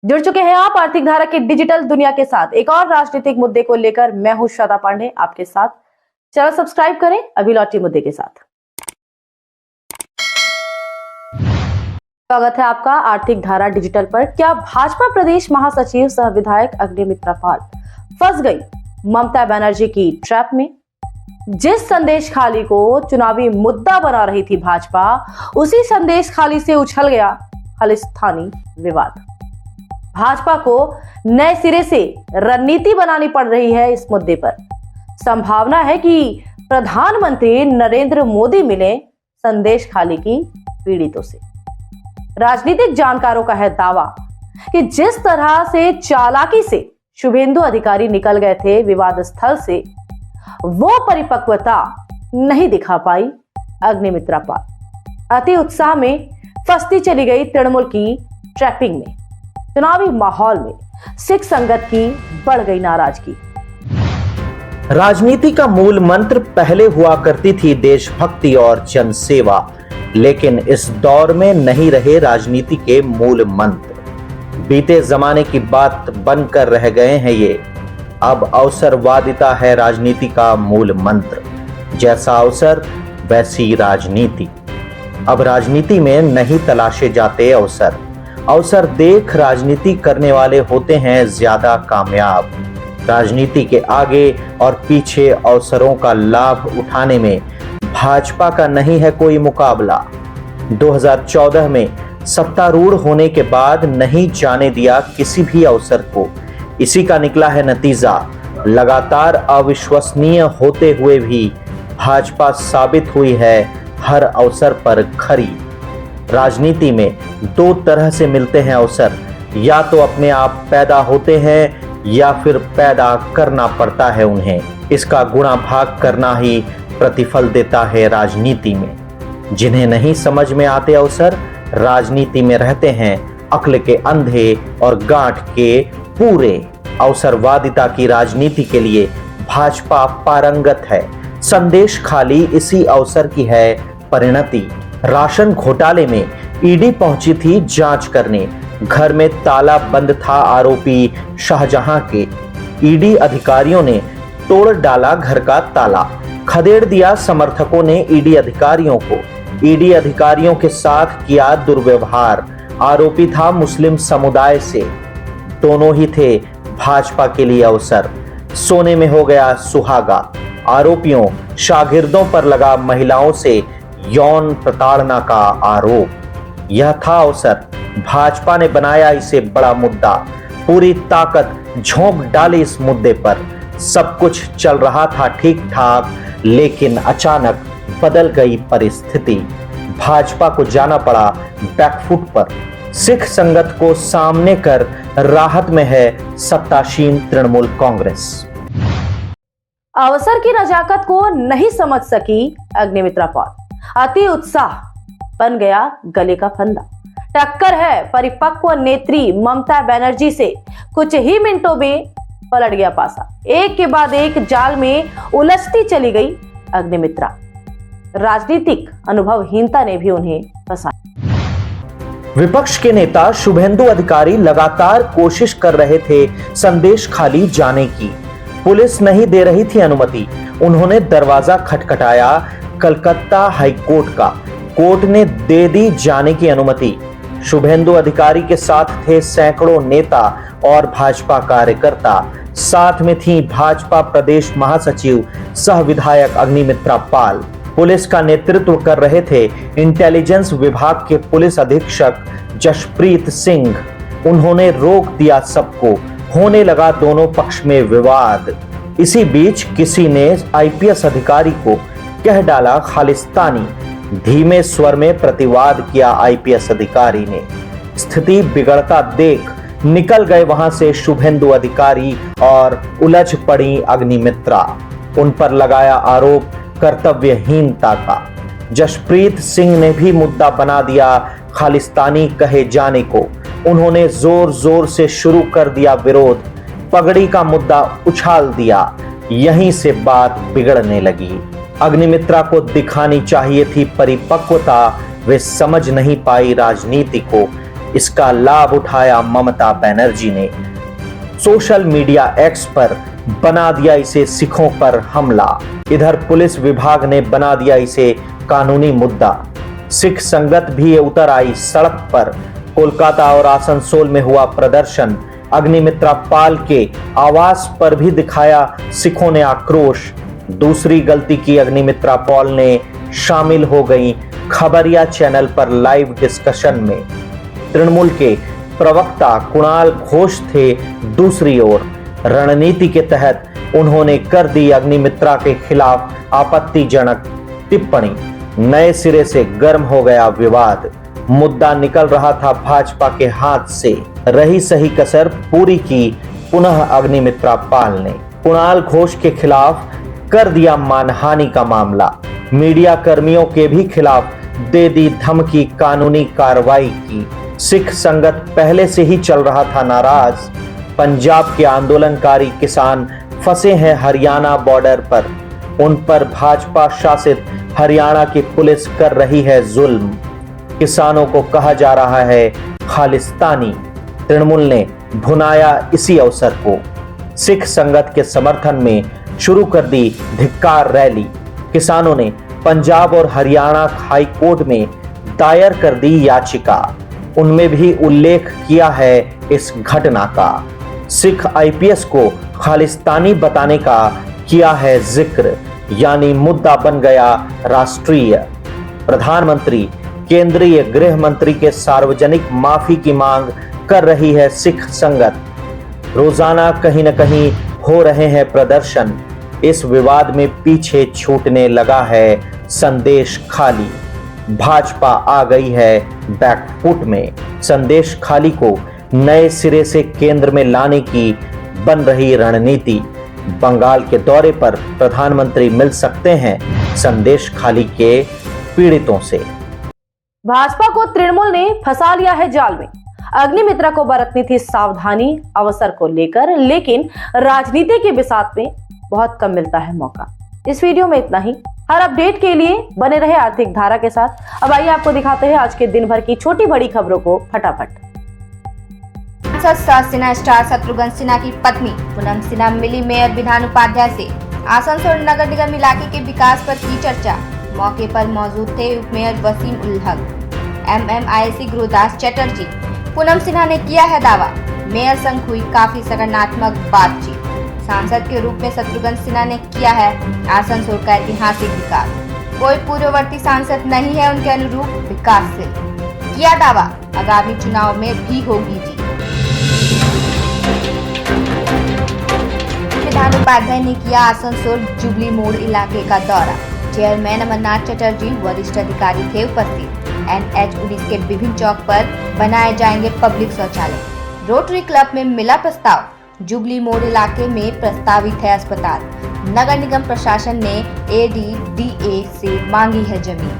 जुड़ चुके हैं आप आर्थिक धारा की डिजिटल दुनिया के साथ एक और राजनीतिक मुद्दे को लेकर। मैं हूं श्वेता पांडे आपके साथ। चैनल सब्सक्राइब करें। अभी लौटी मुद्दे के साथ। स्वागत है आपका आर्थिक धारा डिजिटल पर। क्या भाजपा प्रदेश महासचिव सह विधायक अग्निमित्रा पाल फंस गई ममता बनर्जी की ट्रैप में? जिस संदेश खाली को चुनावी मुद्दा बना रही थी भाजपा, उसी संदेश खाली से उछल गया खालिस्तानी विवाद। भाजपा को नए सिरे से रणनीति बनानी पड़ रही है इस मुद्दे पर। संभावना है कि प्रधानमंत्री नरेंद्र मोदी मिले संदेश खाली की पीड़ितों से। राजनीतिक जानकारों का है दावा कि जिस तरह से चालाकी से शुभेंदु अधिकारी निकल गए थे विवाद स्थल से, वो परिपक्वता नहीं दिखा पाई अग्निमित्रा पाल। अति उत्साह में फंसती चली गई तृणमूल की ट्रैपिंग में। चुनावी माहौल में सिख संगत की बढ़ गई नाराजगी। राजनीति का मूल मंत्र पहले हुआ करती थी देशभक्ति और जनसेवा, लेकिन इस दौर में नहीं रहे राजनीति के मूल मंत्र। बीते जमाने की बात बनकर रह गए हैं ये। अब अवसरवादिता है राजनीति का मूल मंत्र। जैसा अवसर वैसी राजनीति। अब राजनीति में नहीं तलाशे जाते अवसर। अवसर देख राजनीति करने वाले होते हैं ज्यादा कामयाब। राजनीति के आगे और पीछे अवसरों का लाभ उठाने में भाजपा का नहीं है कोई मुकाबला। 2014 में सत्तारूढ़ होने के बाद नहीं जाने दिया किसी भी अवसर को। इसी का निकला है नतीजा। लगातार अविश्वसनीय होते हुए भी भाजपा साबित हुई है हर अवसर पर खरी। राजनीति में दो तरह से मिलते हैं अवसर, या तो अपने आप पैदा होते हैं या फिर पैदा करना पड़ता है उन्हें। इसका गुणा भाग करना ही प्रतिफल देता है राजनीति में। जिन्हें नहीं समझ में आते अवसर, राजनीति में रहते हैं अक्ल के अंधे और गांठ के पूरे। अवसरवादिता की राजनीति के लिए भाजपा पारंगत है। संदेश खाली इसी अवसर की है परिणति। राशन घोटाले में ईडी पहुंची थी जांच करने। घर में ताला बंद था आरोपी शाहजहां के। ईडी अधिकारियों ने तोड़ डाला घर का ताला। खदेड़ दिया समर्थकों ने ईडी अधिकारियों को। ईडी अधिकारियों के साथ किया दुर्व्यवहार। आरोपी था मुस्लिम समुदाय से। दोनों ही थे भाजपा के लिए अवसर। सोने में हो गया सुहागा। आरोपियों शागिर्दों पर लगा महिलाओं से यौन प्रताड़ना का आरोप। यह था अवसर। भाजपा ने बनाया इसे बड़ा मुद्दा। पूरी ताकत झोंक डाली इस मुद्दे पर। सब कुछ चल रहा था ठीक ठाक, लेकिन अचानक बदल गई परिस्थिति। भाजपा को जाना पड़ा बैकफुट पर। सिख संगत को सामने कर राहत में है सत्तासीन तृणमूल कांग्रेस। अवसर की नजाकत को नहीं समझ सकी अग्निमित्रा पाल। अति उत्साह बन गया गले का फंदा। टक्कर है परिपक्व नेत्री ममता बनर्जी से। कुछ ही मिनटों में पलट गया पासा। एक के बाद एक जाल में उलझती चली गई अग्निमित्रा। राजनीतिक अनुभवहीनता ने भी उन्हें फंसाया। विपक्ष के नेता शुभेंदु अधिकारी लगातार कोशिश कर रहे थे संदेश खाली जाने की। पुलिस नहीं दे रही थी अनुमति। उन्होंने दरवाजा खटखटाया कलकत्ता हाईकोर्ट का। कोर्ट ने दे दी जाने की अनुमति। शुभेंदु अधिकारी के साथ थे सैकड़ों नेता और भाजपा कार्यकर्ता। साथ में थी भाजपा प्रदेश महासचिव सह विधायक अग्निमित्रा पाल। पुलिस का नेतृत्व कर रहे थे इंटेलिजेंस विभाग के पुलिस अधीक्षक जशप्रीत सिंह। उन्होंने रोक दिया सबको। होने लगा दोनों पक्ष में विवाद। इसी बीच किसी ने आईपीएस अधिकारी को कह डाला खालिस्तानी। धीमे स्वर में प्रतिवाद किया आईपीएस अधिकारी ने। स्थिति बिगड़ता देख निकल गए वहां से शुभेंदु अधिकारी और उलझ पड़ी अग्निमित्रा। उन पर लगाया आरोप कर्तव्यहीनता का। जशप्रीत सिंह ने भी मुद्दा बना दिया खालिस्तानी कहे जाने को। उन्होंने जोर जोर से शुरू कर दिया विरोध। पगड़ी का मुद्दा उछाल दिया। यहीं से बात बिगड़ने लगी। अग्निमित्रा को दिखानी चाहिए थी परिपक्वता। वे समझ नहीं पाई राजनीति को। इसका लाभ उठाया ममता बनर्जी ने। सोशल मीडिया एक्स पर बना दिया इसे सिखों पर हमला। इधर पुलिस विभाग ने बना दिया इसे कानूनी मुद्दा। सिख संगत भी उतर आई सड़क पर। कोलकाता और आसनसोल में हुआ प्रदर्शन। अग्निमित्रा पाल के आवास पर भी दिखाया सिखों ने आक्रोश। दूसरी गलती की अग्निमित्रा पॉल ने शामिल हो गई खबरिया चैनल पर लाइव डिस्कशन में। तृणमूल के प्रवक्ता कुणाल घोष थे दूसरी ओर। रणनीति के तहत उन्होंने कर दी अग्निमित्रा के खिलाफ आपत्तिजनक टिप्पणी। नए सिरे से गर्म हो गया विवाद। मुद्दा निकल रहा था भाजपा के हाथ से। रही सही कसर पूरी की पुनः अग्निमित्रा पाल ने। कुणाल घोष के खिलाफ कर दिया मानहानि का मामला। मीडिया कर्मियों के भी खिलाफ दे दी धमकी, कानूनी कार्रवाई की। सिख संगत पहले से ही चल रहा था नाराज। पंजाब के आंदोलनकारी किसान फंसे हैं हरियाणा बॉर्डर पर। उन पर भाजपा शासित हरियाणा की पुलिस कर रही है जुल्म। किसानों को कहा जा रहा है खालिस्तानी। तृणमूल ने भुनाया इसी अवसर को। सिख संगत के समर्थन में शुरू कर दी धिक्कार रैली। किसानों ने पंजाब और हरियाणा हाई कोर्ट में दायर कर दी याचिका। उनमें भी उल्लेख किया है इस घटना का। सिख आईपीएस को खालिस्तानी बताने का किया है जिक्र, यानी मुद्दा बन गया राष्ट्रीय। प्रधानमंत्री, केंद्रीय गृह मंत्री के सार्वजनिक माफी की मांग कर रही है सिख संगत। रोजाना कहीं न कहीं हो रहे हैं प्रदर्शन। इस विवाद में पीछे छूटने लगा है संदेश खाली। भाजपा आ गई है बैकफुट में। संदेश खाली को नए सिरे से केंद्र में लाने की बन रही रणनीति। बंगाल के दौरे पर प्रधानमंत्री मिल सकते हैं संदेश खाली के पीड़ितों से। भाजपा को तृणमूल ने फंसा लिया है जाल में। अग्निमित्रा को बरतनी थी सावधानी अवसर को लेकर, लेकिन राजनीति के बिसात में बहुत कम मिलता है मौका। इस वीडियो में इतना ही। हर अपडेट के लिए बने रहे आर्थिक धारा के साथ। अब आइए आपको दिखाते हैं आज के दिन भर की छोटी बड़ी खबरों को फटाफट। सांसद सिन्हा स्टार शत्रुघ्न सिन्हा की पत्नी पूनम सिन्हा मिली मेयर विधान उपाध्याय से। आसनसोल नगर निगम इलाके के विकास पर की चर्चा। मौके पर मौजूद थे उप मेयर वसीम उल हक, MMIC गुरुदास चटर्जी। पूनम सिन्हा ने किया है दावा, मेयर संग हुई काफी सकारात्मक बातचीत। सांसद के रूप में शत्रुघ्न सिन्हा ने किया है आसनसोल का ऐतिहासिक विकास। कोई पूर्ववर्ती सांसद नहीं है उनके अनुरूप विकास से। किया दावा, आगामी चुनाव में भी होगी जीत। विधान उपाध्याय ने किया आसनसोल जुबली मोड़ इलाके का दौरा। चेयरमैन अमरनाथ चटर्जी वरिष्ठ अधिकारी थे उपस्थित। NH19 के विभिन्न चौक पर बनाए जाएंगे पब्लिक शौचालय। रोटरी क्लब में मिला प्रस्ताव। जुबली मोड़ इलाके में प्रस्तावित है अस्पताल। नगर निगम प्रशासन ने ADDA से मांगी है जमीन।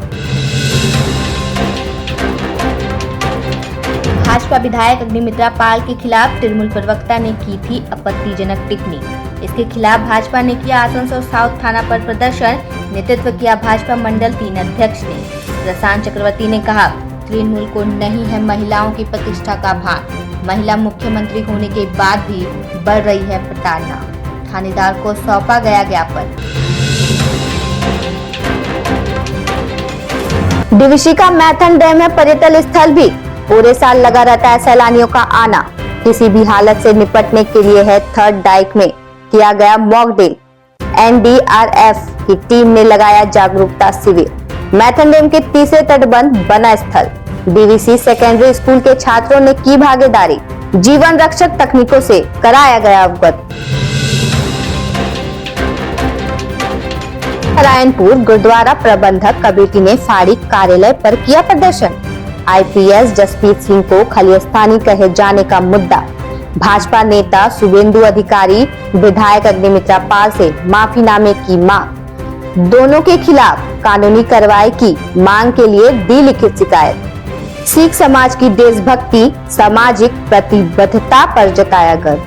भाजपा विधायक अग्निमित्रा पाल के खिलाफ तृणमूल प्रवक्ता ने की थी आपत्तिजनक टिप्पणी। इसके खिलाफ भाजपा ने किया आसनसोल साउथ थाना पर प्रदर्शन। नेतृत्व किया भाजपा मंडल 3 अध्यक्ष ने। प्रशांत चक्रवर्ती ने कहा, तृणमूल को नहीं है महिलाओं की प्रतिष्ठा का भान। महिला मुख्यमंत्री होने के बाद भी बढ़ रही है प्रताड़ना। थानेदार को सौंपा गया ज्ञापन। डीवीसी का मैथन डैम है पर्यटन स्थल भी। पूरे साल लगा रहता है सैलानियों का आना। किसी भी हालत से निपटने के लिए है थर्ड डाइक में किया गया मॉक ड्रिल। NDRF की टीम ने लगाया जागरूकता शिविर। मैथन डैम के तीसरे तटबंध बना स्थल। डीवीसी सेकेंडरी स्कूल के छात्रों ने की भागीदारी। जीवन रक्षक तकनीकों से कराया गया अवगत। नारायणपुर गुरुद्वारा प्रबंधक कमेटी ने फाड़ी कार्यालय पर किया प्रदर्शन। IPS जसप्रीत सिंह को खालिस्तानी कहे जाने का मुद्दा। भाजपा नेता शुभेंदु अधिकारी विधायक अग्निमित्रा पाल से माफीनामे की मांग। दोनों के खिलाफ कानूनी कार्रवाई की मांग के लिए दी लिखित शिकायत। सिख समाज की देशभक्ति सामाजिक प्रतिबद्धता पर जताया गर्व।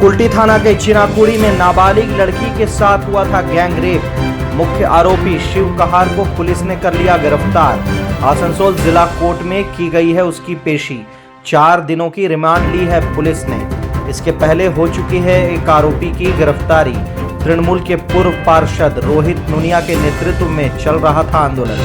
कुल्टी थाना के चिनाकुड़ी में नाबालिग लड़की के साथ हुआ था गैंगरेप। मुख्य आरोपी शिव कहार को पुलिस ने कर लिया गिरफ्तार। आसनसोल जिला कोर्ट में की गई है उसकी पेशी। 4 दिनों की रिमांड ली है पुलिस ने। इसके पहले हो चुकी है एक आरोपी की गिरफ्तारी। तृणमूल के पूर्व पार्षद रोहित नुनिया के नेतृत्व में चल रहा था आंदोलन।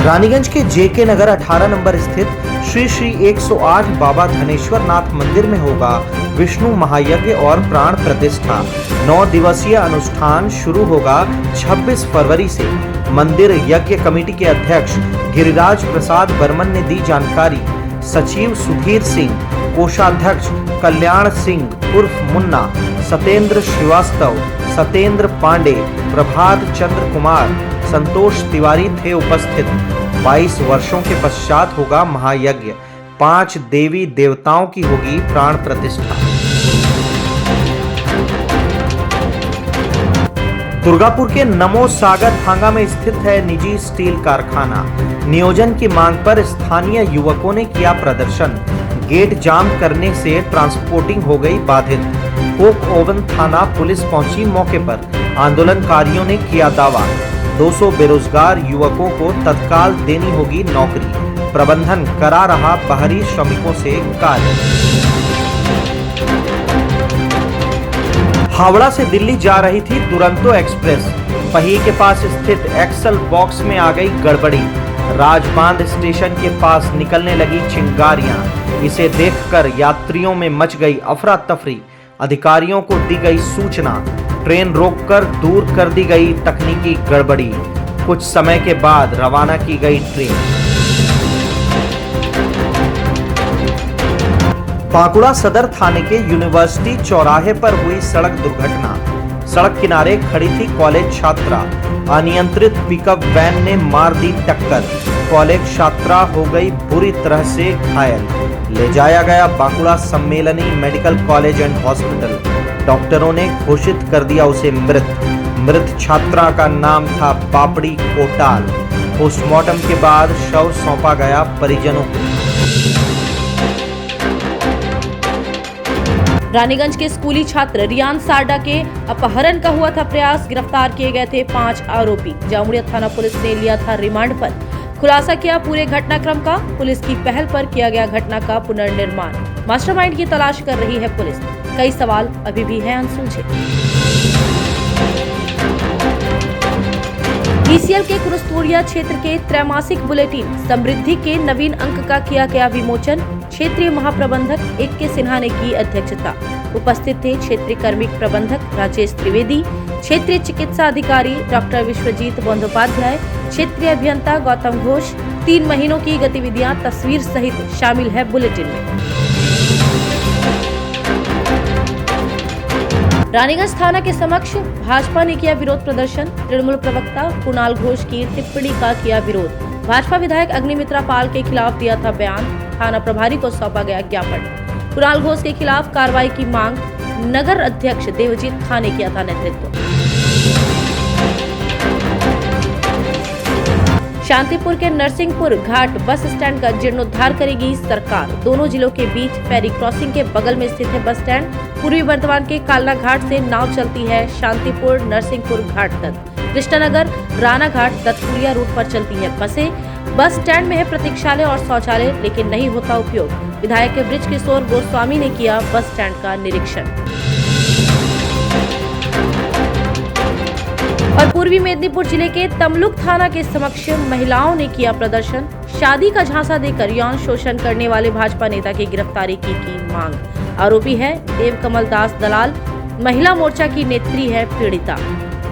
रानीगंज के जेके नगर 18 नंबर स्थित श्री श्री 108 बाबा धनेश्वर नाथ मंदिर में होगा विष्णु महायज्ञ और प्राण प्रतिष्ठा। 9 दिवसीय अनुष्ठान शुरू होगा 26 फरवरी से। मंदिर यज्ञ कमेटी के अध्यक्ष गिरिराज प्रसाद बर्मन ने दी जानकारी। सचिव सुधीर सिंह, कोषाध्यक्ष कल्याण सिंह उर्फ मुन्ना, सत्येंद्र श्रीवास्तव, सत्येंद्र पांडे, प्रभात चंद्र कुमार, संतोष तिवारी थे उपस्थित। 22 वर्षों के पश्चात होगा महायज्ञ। 5 देवी देवताओं की होगी प्राण प्रतिष्ठा। दुर्गापुर के नमो सागर थांगा में स्थित है निजी स्टील कारखाना। नियोजन की मांग पर स्थानीय युवकों ने किया प्रदर्शन। गेट जाम करने से ट्रांसपोर्टिंग हो गई बाधित। कोक ओवन थाना पुलिस पहुंची मौके पर। आंदोलनकारियों ने किया दावा, 200 बेरोजगार युवकों को तत्काल देनी होगी नौकरी। प्रबंधन करा रहा बाहरी श्रमिकों से कार्य। हावड़ा से दिल्ली जा रही थी दुरंतो एक्सप्रेस। पहिए के पास स्थित एक्सल बॉक्स में आ गई गड़बड़ी। राजबांध स्टेशन के पास निकलने लगी चिंगारियां। इसे देखकर यात्रियों में मच गई अफरा तफरी। अधिकारियों को दी गई सूचना। ट्रेन रोककर दूर कर दी गई तकनीकी गड़बड़ी। कुछ समय के बाद रवाना की गई ट्रेन। बांकुड़ा सदर थाने के यूनिवर्सिटी चौराहे पर हुई सड़क दुर्घटना। सड़क किनारे खड़ी थी कॉलेज छात्रा। अनियंत्रित पिकअप वैन ने मार दी टक्कर। कॉलेज छात्रा हो गई बुरी तरह से घायल। ले जाया गया Bankura Sammilani medical college and hospital. डॉक्टरों ने घोषित कर दिया उसे मृत। मृत छात्रा का नाम था पापड़ी कोटाल। पोस्टमार्टम के बाद शव सौंपा गया परिजनों को। रानीगंज के स्कूली छात्र रियान सारडा के अपहरण का हुआ था प्रयास। गिरफ्तार किए गए थे 5 आरोपी। जामुड़िया थाना पुलिस ने लिया था रिमांड पर। खुलासा किया पूरे घटनाक्रम का। पुलिस की पहल पर किया गया घटना का पुनर्निर्माण। मास्टरमाइंड की तलाश कर रही है पुलिस। कई सवाल अभी भी हैं अनसुलझे। ईसीएल के कुरुस्तुरिया क्षेत्र के त्रैमासिक बुलेटिन समृद्धि के नवीन अंक का किया गया विमोचन। क्षेत्रीय महाप्रबंधक AK सिन्हा ने की अध्यक्षता। उपस्थित थे क्षेत्रीय कार्मिक प्रबंधक राजेश त्रिवेदी, क्षेत्रीय चिकित्सा अधिकारी डॉक्टर विश्वजीत बंदोपाध्याय, क्षेत्रीय अभियंता गौतम घोष। 3 महीनों की गतिविधियां तस्वीर सहित शामिल है बुलेटिन में। रानीगंज थाना के समक्ष भाजपा ने किया विरोध प्रदर्शन। तृणमूल प्रवक्ता कुणाल घोष की टिप्पणी का किया विरोध। भाजपा विधायक अग्निमित्रा पाल के खिलाफ दिया था बयान। थाना प्रभारी को सौंपा गया ज्ञापन। कुणाल घोष के खिलाफ कार्रवाई की मांग। नगर अध्यक्ष देवजीत खान ने किया था नेतृत्व। शांतिपुर के नरसिंहपुर घाट बस स्टैंड का जीर्णोद्धार करेगी सरकार। दोनों जिलों के बीच फेरी क्रॉसिंग के बगल में स्थित है बस स्टैंड। पूर्वी बर्धमान के कालना घाट से नाव चलती है शांतिपुर नरसिंहपुर घाट तक। कृष्णनगर राणा घाट दत्तपुरिया रूट पर चलती है बसें। बस स्टैंड में है प्रतीक्षालय और शौचालय, लेकिन नहीं होता उपयोग। विधायक बृज किशोर गोस्वामी ने किया बस स्टैंड का निरीक्षण। और पूर्वी मेदिनीपुर जिले के तमलुक थाना के समक्ष महिलाओं ने किया प्रदर्शन। शादी का झांसा देकर यौन शोषण करने वाले भाजपा नेता की गिरफ्तारी की मांग। आरोपी है देवकमल दास दलाल। महिला मोर्चा की नेत्री है पीड़िता।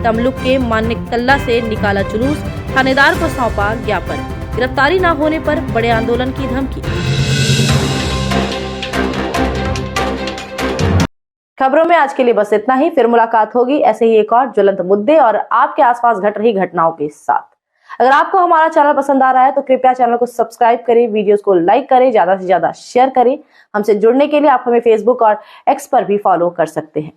तमलुक के मानिकतल्ला से निकाला जुलूस। थानेदार को सौंपा ज्ञापन। गिरफ्तारी न होने पर बड़े आंदोलन की धमकी। खबरों में आज के लिए बस इतना ही। फिर मुलाकात होगी ऐसे ही एक और ज्वलंत मुद्दे और आपके आसपास घट रही घटनाओं के साथ। अगर आपको हमारा चैनल पसंद आ रहा है तो कृपया चैनल को सब्सक्राइब करें, वीडियोस को लाइक करें, ज्यादा से ज्यादा शेयर करें। हमसे जुड़ने के लिए आप हमें फेसबुक और X पर भी फॉलो कर सकते हैं।